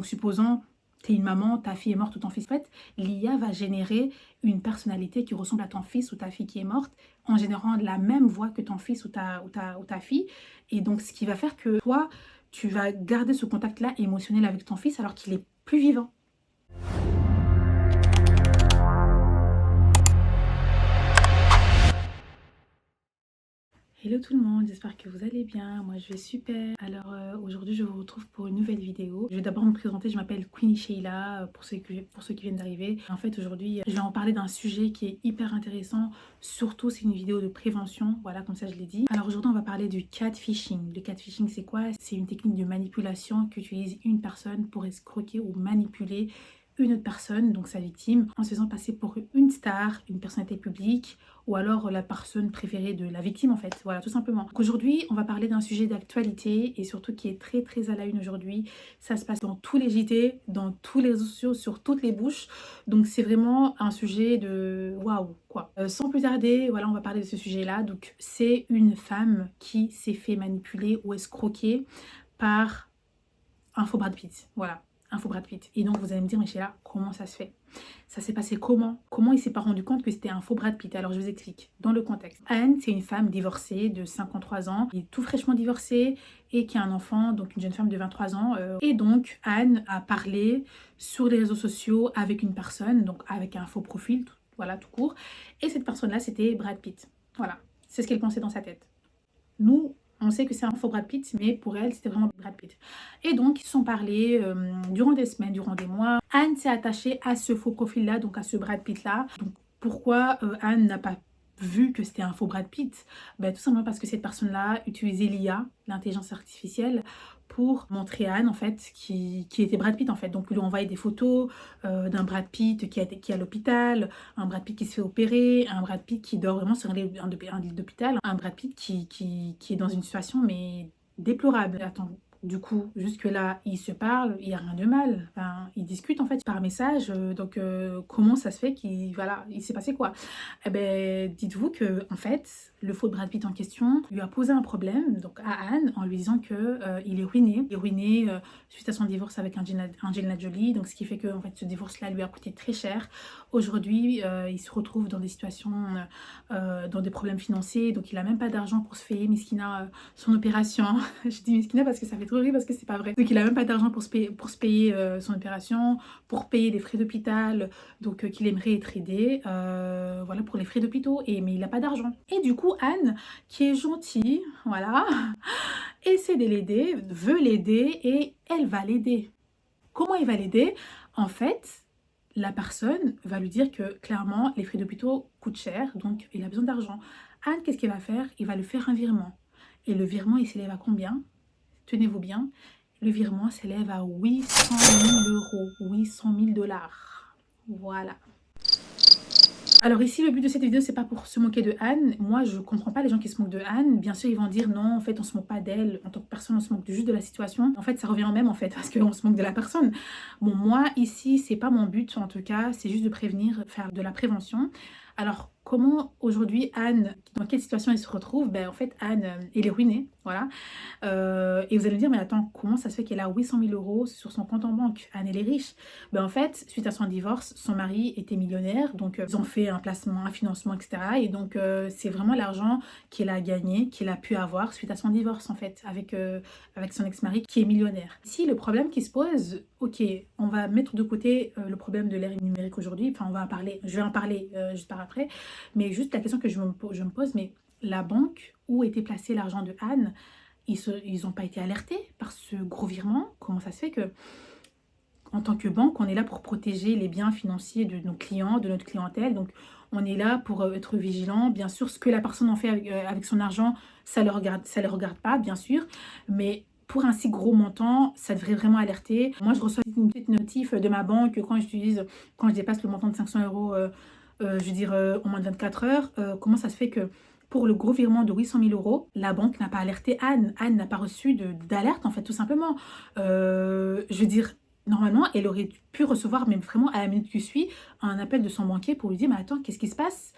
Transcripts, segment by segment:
Donc supposons tu es une maman, ta fille est morte ou ton fils est morte, l'IA va générer une personnalité qui ressemble à ton fils ou ta fille qui est morte en générant la même voix que ton fils ou ta fille. Et donc ce qui va faire que toi, tu vas garder ce contact-là émotionnel avec ton fils alors qu'il est plus vivant. Hello tout le monde, j'espère que vous allez bien, moi je vais super. Alors aujourd'hui je vous retrouve pour une nouvelle vidéo. Je vais d'abord me présenter, je m'appelle Queenie Sheila pour ceux qui viennent d'arriver. En fait aujourd'hui je vais en parler d'un sujet qui est hyper intéressant, surtout c'est une vidéo de prévention, voilà comme ça je l'ai dit. Alors aujourd'hui on va parler du catfishing. Le catfishing c'est quoi? C'est une technique de manipulation qu'utilise une personne pour escroquer ou manipuler une autre personne, donc sa victime, en se faisant passer pour une star, une personnalité publique, ou alors la personne préférée de la victime en fait, voilà tout simplement. Donc aujourd'hui on va parler d'un sujet d'actualité et surtout qui est très très à la une aujourd'hui. Ça se passe dans tous les JT, dans tous les réseaux sociaux, sur toutes les bouches, donc c'est vraiment un sujet de waouh quoi. Sans plus tarder, voilà on va parler de ce sujet là. Donc c'est une femme qui s'est fait manipuler ou escroquer par un faux Brad Pitt, voilà. Un faux Brad Pitt. Et donc vous allez me dire, mais Sheila, comment ça se fait? Ça s'est passé comment? Comment il s'est pas rendu compte que c'était un faux Brad Pitt? Alors je vous explique dans le contexte. Anne, c'est une femme divorcée de 53 ans, qui est tout fraîchement divorcée et qui a un enfant, donc une jeune femme de 23 ans. Et donc Anne a parlé sur les réseaux sociaux avec une personne, donc avec un faux profil, voilà tout court. Et cette personne-là, c'était Brad Pitt. Voilà, c'est ce qu'elle pensait dans sa tête. Nous, on sait que c'est un faux Brad Pitt, mais pour elle, c'était vraiment Brad Pitt. Et donc, ils se sont parlé durant des semaines, durant des mois. Anne s'est attachée à ce faux profil-là, donc à ce Brad Pitt-là. Donc, pourquoi Anne n'a pas vu que c'était un faux Brad Pitt? Ben, tout simplement parce que cette personne-là utilisait l'IA, l'intelligence artificielle, pour montrer à Anne, en fait, qui était Brad Pitt, en fait. Donc, lui envoyer des photos d'un Brad Pitt qui est à l'hôpital, un Brad Pitt qui se fait opérer, un Brad Pitt qui dort vraiment sur un lit d'hôpital, un Brad Pitt qui est dans une situation, mais déplorable. Attends, du coup, jusque-là, ils se parlent, il n'y a rien de mal. Enfin, ils discutent, en fait, par message. Donc, comment ça se fait voilà, il s'est passé quoi? Eh ben, dites-vous que, en fait, le faux Brad Pitt en question lui a posé un problème donc à Anne en lui disant que il est ruiné. Il est ruiné suite à son divorce avec Angelina Jolie. Donc, ce qui fait que en fait, ce divorce-là lui a coûté très cher. Aujourd'hui, il se retrouve dans des situations, dans des problèmes financiers. Donc, il n'a même pas d'argent pour se payer, Miskina, son opération. Je dis Miskina parce que ça fait trop rire parce que c'est pas vrai. Donc, il n'a même pas d'argent pour se payer son opération, pour payer les frais d'hôpital, donc qu'il aimerait être aidé, voilà, pour les frais d'hôpitaux, mais il n'a pas d'argent. Et du coup, Anne, qui est gentille, voilà, essaie de l'aider, veut l'aider et elle va l'aider. Comment elle va l'aider? En fait, la personne va lui dire que clairement, les frais d'hôpitaux coûtent cher, donc il a besoin d'argent. Anne, qu'est-ce qu'elle va faire? Il va lui faire un virement. Et le virement, il s'élève à combien? Tenez-vous bien, le virement s'élève à 800 000 euros, 800 000 dollars. Voilà. Alors ici, le but de cette vidéo, c'est pas pour se moquer de Anne. Moi, je comprends pas les gens qui se moquent de Anne. Bien sûr, ils vont dire non, en fait, on se moque pas d'elle. En tant que personne, on se moque juste de la situation. En fait, ça revient au même, en fait, parce qu'on se moque de la personne. Bon, moi, ici, c'est pas mon but, en tout cas. C'est juste de prévenir, faire de la prévention. Alors, comment aujourd'hui Anne, dans quelle situation elle se retrouve? Ben, en fait, Anne, elle est ruinée, voilà. Et vous allez me dire, mais attends, comment ça se fait qu'elle a 800 000 euros sur son compte en banque? Anne, elle est riche. Ben, en fait, suite à son divorce, son mari était millionnaire, donc ils ont fait un placement, un financement, etc. Et donc, c'est vraiment l'argent qu'elle a gagné, qu'elle a pu avoir suite à son divorce, en fait, avec son ex-mari qui est millionnaire. Si le problème qui se pose, ok, on va mettre de côté le problème de l'ère numérique aujourd'hui, enfin, je vais en parler juste par après, mais juste la question que je me pose, mais la banque où était placé l'argent de Anne, ils n'ont pas été alertés par ce gros virement? Comment ça se fait que, en tant que banque, on est là pour protéger les biens financiers de nos clients, de notre clientèle, donc on est là pour être vigilant. Bien sûr, ce que la personne en fait avec son argent, ça ne les regarde pas, bien sûr, mais pour un si gros montant, ça devrait vraiment alerter. Moi, je reçois une petite notif de ma banque quand je dépasse le montant de 500 euros, je veux dire, en moins de 24 heures. Comment ça se fait que pour le gros virement de 800 000 euros, la banque n'a pas alerté Anne? Anne n'a pas reçu d'alerte, en fait, tout simplement. Je veux dire, Normalement, elle aurait pu recevoir, même vraiment à la minute qui suit, un appel de son banquier pour lui dire: «Mais attends, qu'est-ce qui se passe?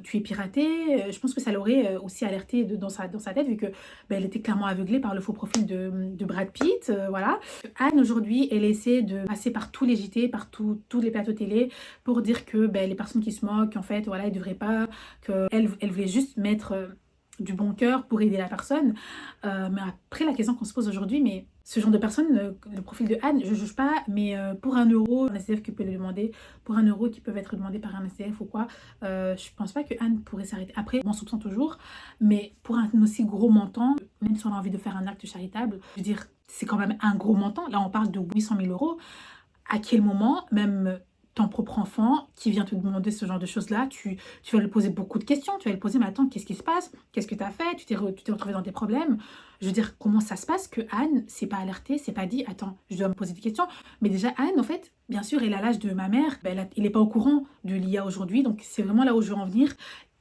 Tu es piraté». Je pense que ça l'aurait, aussi alertée dans sa tête vu que, bah, elle était clairement aveuglée par le faux profil de Brad Pitt, voilà. Anne aujourd'hui, elle essaie de passer par tous les JT, par tous les plateaux télé pour dire que, beh, les personnes qui se moquent, en fait, voilà, elles devraient pas, qu'elle voulait juste mettre, du bon cœur pour aider la personne. Mais après la question qu'on se pose aujourd'hui, mais ce genre de personne, le profil de Anne, je juge pas, mais pour 1 euro, un SDF qui peut le demander, pour 1 euro qui peuvent être demandés par un SDF ou quoi, je pense pas que Anne pourrait s'arrêter. Après, on soupçonne toujours, mais pour un aussi gros montant, même si on a envie de faire un acte charitable, je veux dire, c'est quand même un gros montant. Là, on parle de 800 000 euros. À quel moment, même ton propre enfant qui vient te demander ce genre de choses-là, tu vas lui poser beaucoup de questions. Tu vas lui poser, mais attends, qu'est-ce qui se passe? Qu'est-ce que tu as fait? Tu t'es retrouvé dans tes problèmes? Je veux dire, comment ça se passe que Anne s'est pas alertée, s'est pas dit, attends, je dois me poser des questions. Mais déjà, Anne, en fait, bien sûr, elle a l'âge de ma mère, ben, elle n'est pas au courant de l'IA aujourd'hui. Donc, c'est vraiment là où je veux en venir.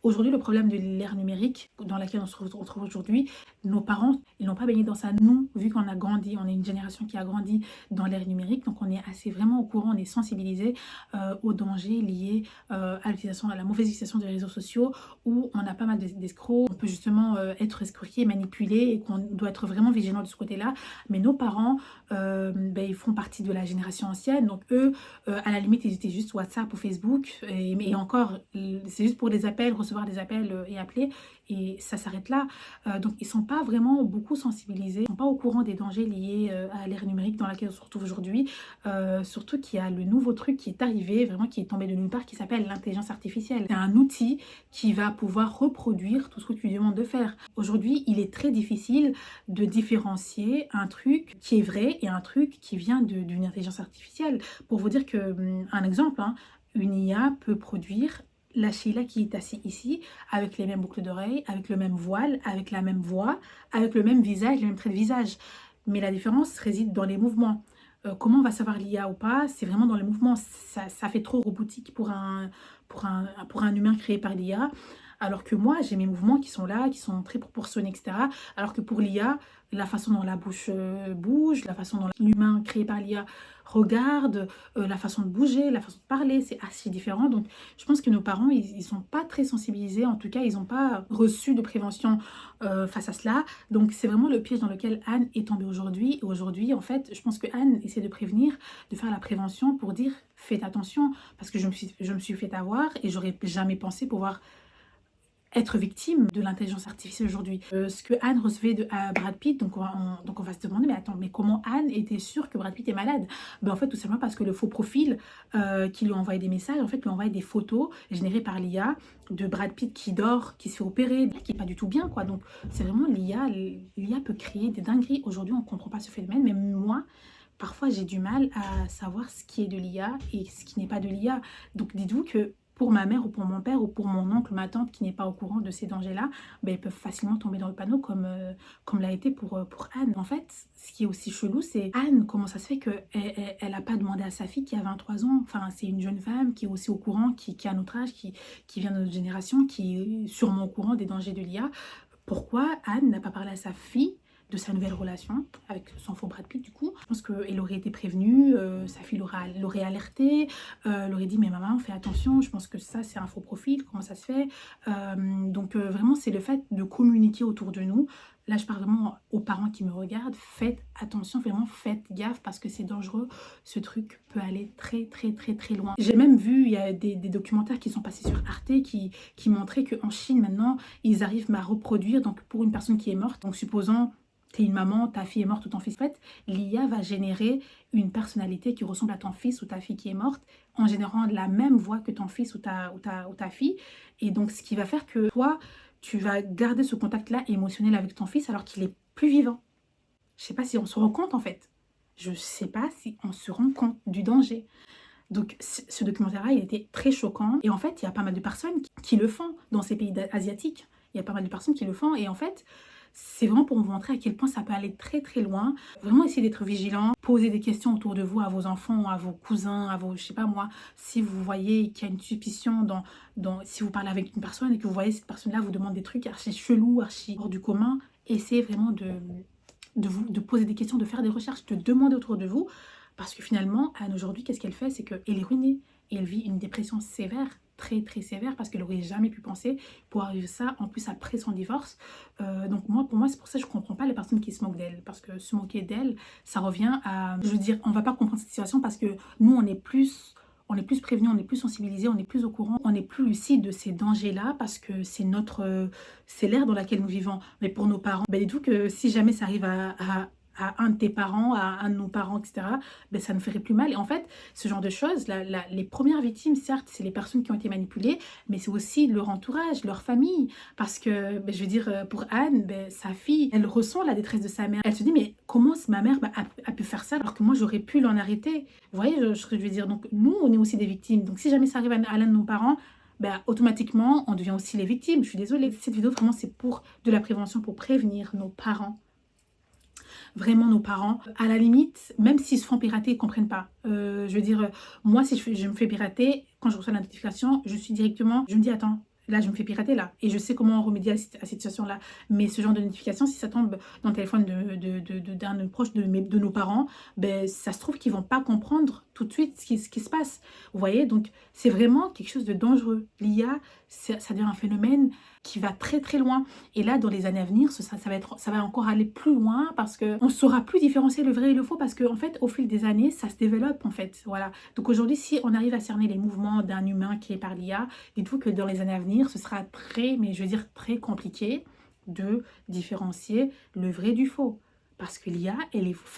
Aujourd'hui, le problème de l'ère numérique dans laquelle on se retrouve aujourd'hui, nos parents, ils n'ont pas baigné dans ça. Nous, vu qu'on a grandi, on est une génération qui a grandi dans l'ère numérique, donc on est assez vraiment au courant, on est sensibilisé aux dangers liés à l'utilisation, à la mauvaise utilisation des réseaux sociaux, où on a pas mal d'escrocs, on peut justement être escroqué, manipulé, et qu'on doit être vraiment vigilant de ce côté-là. Mais nos parents, ben, ils font partie de la génération ancienne, donc eux, à la limite, ils étaient juste WhatsApp ou Facebook, et encore, c'est juste pour des appels, recevoir des appels et appeler, et ça s'arrête là. Donc ils sont pas vraiment beaucoup sensibilisés, ils sont pas au courant des dangers liés à l'ère numérique dans laquelle on se retrouve aujourd'hui. Surtout qu'il y a le nouveau truc qui est arrivé, vraiment qui est tombé de nulle part, qui s'appelle l'intelligence artificielle. C'est un outil qui va pouvoir reproduire tout ce que tu lui demandes de faire. Aujourd'hui, il est très difficile de différencier un truc qui est vrai et un truc qui vient d'une intelligence artificielle. Pour vous dire que, un exemple, hein, une IA peut produire la Sheila qui est assise ici, avec les mêmes boucles d'oreilles, avec le même voile, avec la même voix, avec le même visage, les mêmes traits de visage. Mais la différence réside dans les mouvements. Comment on va savoir l'IA ou pas? C'est vraiment dans les mouvements. Ça fait trop robotique pour un humain créé par l'IA. Alors que moi, j'ai mes mouvements qui sont là, qui sont très proportionnés, etc. Alors que pour l'IA, la façon dont la bouche bouge, la façon dont l'humain créé par l'IA regarde, la façon de bouger, la façon de parler, c'est assez différent. Donc, je pense que nos parents, ils sont pas très sensibilisés. En tout cas, ils n'ont pas reçu de prévention face à cela. Donc, c'est vraiment le piège dans lequel Anne est tombée aujourd'hui. Et aujourd'hui, en fait, je pense que Anne essaie de prévenir, de faire la prévention pour dire faites attention, parce que je me suis fait avoir et j'aurais jamais pensé pouvoir être victime de l'intelligence artificielle aujourd'hui. Ce que Anne recevait de Brad Pitt, donc on va se demander, mais attends, mais comment Anne était sûre que Brad Pitt est malade? Ben en fait, tout simplement parce que le faux profil qui lui a envoyé des messages, en fait, lui a envoyé des photos générées par l'IA de Brad Pitt qui dort, qui se fait opérer, qui est pas du tout bien, quoi. Donc, c'est vraiment l'IA peut créer des dingueries. Aujourd'hui, on comprend pas ce phénomène, mais moi, parfois, j'ai du mal à savoir ce qui est de l'IA et ce qui n'est pas de l'IA. Donc, dites-vous que pour ma mère ou pour mon père ou pour mon oncle, ma tante qui n'est pas au courant de ces dangers-là, ben, ils peuvent facilement tomber dans le panneau comme l'a été pour Anne. En fait, ce qui est aussi chelou, c'est Anne, comment ça se fait qu'elle n'a pas demandé à sa fille qui a 23 ans, enfin c'est une jeune femme qui est aussi au courant, qui a notre âge, qui vient de notre génération, qui est sûrement au courant des dangers de l'IA. Pourquoi Anne n'a pas parlé à sa fille de sa nouvelle relation avec son faux Brad Pitt? Du coup, je pense qu'elle aurait été prévenue, sa fille l'aurait alertée, l'aurait dit mais maman fais attention, je pense que ça c'est un faux profil, comment ça se fait? Donc vraiment c'est le fait de communiquer autour de nous. Là je parle vraiment aux parents qui me regardent, faites attention, vraiment faites gaffe parce que c'est dangereux, ce truc peut aller très très très très loin. J'ai même vu, il y a des documentaires qui sont passés sur Arte qui montraient qu'en Chine maintenant ils arrivent à reproduire, donc pour une personne qui est morte, donc supposons t'es une maman, ta fille est morte ou ton fils est morte, l'IA va générer une personnalité qui ressemble à ton fils ou ta fille qui est morte en générant la même voix que ton fils ou ta fille. Et donc, ce qui va faire que toi, tu vas garder ce contact-là émotionnel avec ton fils alors qu'il est plus vivant. Je sais pas si on se rend compte en fait. Je sais pas si on se rend compte du danger. Donc, ce documentaire-là, il était très choquant. Et en fait, il y a pas mal de personnes qui le font dans ces pays asiatiques. Il y a pas mal de personnes qui le font. Et en fait, c'est vraiment pour vous montrer à quel point ça peut aller très très loin. Vraiment essayer d'être vigilant, poser des questions autour de vous, à vos enfants, à vos cousins, à vos, je sais pas moi, si vous voyez qu'il y a une suspicion si vous parlez avec une personne et que vous voyez cette personne-là vous demande des trucs archi chelous, archi hors du commun, essayez vraiment de poser des questions, de faire des recherches, de demander autour de vous. Parce que finalement, Anne aujourd'hui, qu'est-ce qu'elle fait? C'est qu'elle est ruinée. Et elle vit une dépression sévère, très très sévère, parce qu'elle n'aurait jamais pu penser pouvoir vivre ça, en plus après son divorce. Donc moi, pour moi, c'est pour ça que je ne comprends pas les personnes qui se moquent d'elle. Parce que se moquer d'elle, ça revient à... Je veux dire, on ne va pas comprendre cette situation parce que nous, on est plus prévenus, on est plus sensibilisés, on est plus au courant, on est plus lucide de ces dangers-là parce que c'est c'est l'ère dans laquelle nous vivons. Mais pour nos parents, ben, dites-vous que si jamais ça arrive à un de tes parents, à un de nos parents, etc., ben, ça ne ferait plus mal. Et en fait, ce genre de choses, les premières victimes, certes, c'est les personnes qui ont été manipulées, mais c'est aussi leur entourage, leur famille. Parce que, ben, je veux dire, pour Anne, ben, sa fille, elle ressent la détresse de sa mère. Elle se dit, mais comment ma mère a pu faire ça alors que moi, j'aurais pu l'en arrêter? Vous voyez ce que je veux dire? Donc, nous, on est aussi des victimes. Donc, si jamais ça arrive à l'un de nos parents, ben, automatiquement, on devient aussi les victimes. Je suis désolée. Cette vidéo, vraiment, c'est pour de la prévention, pour prévenir nos parents. Vraiment nos parents, à la limite, même s'ils se font pirater, ils ne comprennent pas. Je veux dire, moi, si je me fais pirater, quand je reçois la notification, je suis directement, je me dis, attends, là, je me fais pirater, là. Et je sais comment remédier à cette situation-là. Mais ce genre de notification, si ça tombe dans le téléphone d'un proche de nos parents, ben, ça se trouve qu'ils ne vont pas comprendre tout de suite ce qui se passe. Vous voyez, donc c'est vraiment quelque chose de dangereux. L'IA, ça devient un phénomène qui va très très loin. Et là, dans les années à venir, ça va encore aller plus loin parce qu'on ne saura plus différencier le vrai et le faux parce qu'en fait, au fil des années, ça se développe en fait. Voilà. Donc aujourd'hui, si on arrive à cerner les mouvements d'un humain créé par l'IA, dites-vous que dans les années à venir, ce sera très, mais je veux dire très compliqué de différencier le vrai du faux. Parce que l'IA,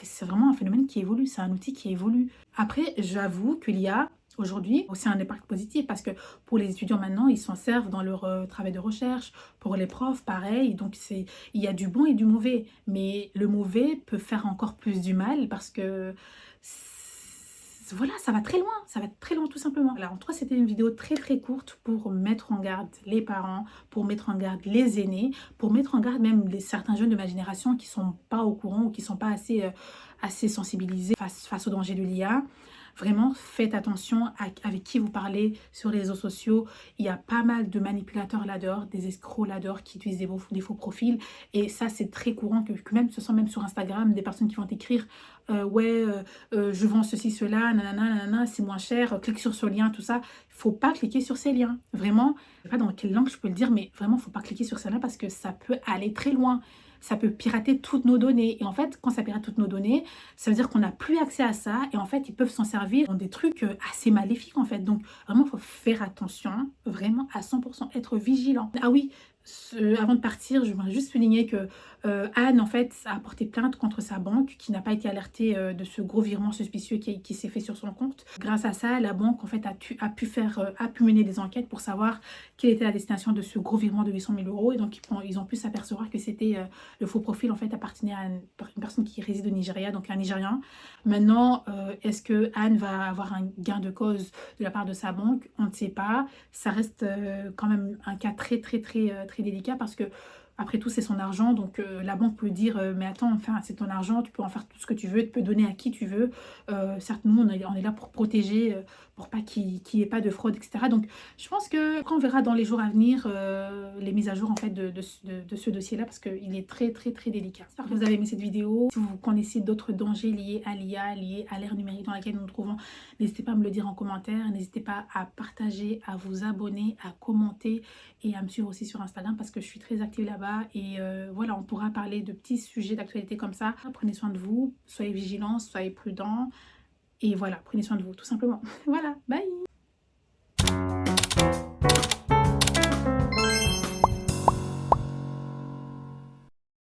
c'est vraiment un phénomène qui évolue, c'est un outil qui évolue. Après, j'avoue que l'IA, aujourd'hui, aussi un impact positif parce que pour les étudiants maintenant, ils s'en servent dans leur travail de recherche. Pour les profs, pareil. Donc, il y a du bon et du mauvais. Mais le mauvais peut faire encore plus du mal parce que voilà, ça va très loin. Ça va très loin tout simplement. Alors, en tout cas, c'était une vidéo très très courte pour mettre en garde les parents, pour mettre en garde les aînés, pour mettre en garde même certains jeunes de ma génération qui ne sont pas au courant ou qui ne sont pas assez sensibilisés face au danger de l'IA. Vraiment, faites attention avec qui vous parlez sur les réseaux sociaux. Il y a pas mal de manipulateurs là-dehors, des escrocs là-dehors qui utilisent des faux profils. Et ça, c'est très courant que même, ce sont même sur Instagram, des personnes qui vont écrire je vends ceci, cela, nanana, nanana, c'est moins cher, clique sur ce lien, tout ça. Il faut pas cliquer sur ces liens. Vraiment, je sais pas dans quelle langue je peux le dire, mais vraiment, il faut pas cliquer sur ces liens parce que ça peut aller très loin. Ça peut pirater toutes nos données. Et en fait, quand ça pirate toutes nos données, ça veut dire qu'on n'a plus accès à ça. Et en fait, ils peuvent s'en servir dans des trucs assez maléfiques, en fait. Donc, vraiment, il faut faire attention. Vraiment, à 100%, être vigilant. Ah oui, avant de partir, je voudrais juste souligner que Anne, en fait, a porté plainte contre sa banque qui n'a pas été alertée de ce gros virement suspicieux qui s'est fait sur son compte. Grâce à ça, la banque, en fait, a pu mener des enquêtes pour savoir quelle était la destination de ce gros virement de 800 000 euros. Et donc, ils ont pu s'apercevoir que c'était le faux profil, en fait, appartenait à une personne qui réside au Nigeria, donc un Nigérian. Maintenant, est-ce que Anne va avoir un gain de cause de la part de sa banque? On ne sait pas. Ça reste quand même un cas très délicat parce que après tout c'est son argent, donc la banque peut dire mais attends, enfin c'est ton argent, tu peux en faire tout ce que tu veux, tu peux donner à qui tu veux. Certes nous on est là pour protéger, pour pas qu'il n'y ait pas de fraude, etc. Donc je pense que quand on verra dans les jours à venir les mises à jour en fait de ce dossier là parce qu'il est très délicat. J'espère que vous avez aimé cette vidéo. Si vous connaissez d'autres dangers liés à l'IA, liés à l'ère numérique dans laquelle nous nous trouvons, n'hésitez pas à me le dire en commentaire, n'hésitez pas à partager, à vous abonner, à commenter et à me suivre aussi sur Instagram parce que je suis très active là-bas et voilà, on pourra parler de petits sujets d'actualité comme ça. Prenez soin de vous, soyez vigilants, soyez prudents et voilà, prenez soin de vous tout simplement. Voilà, bye.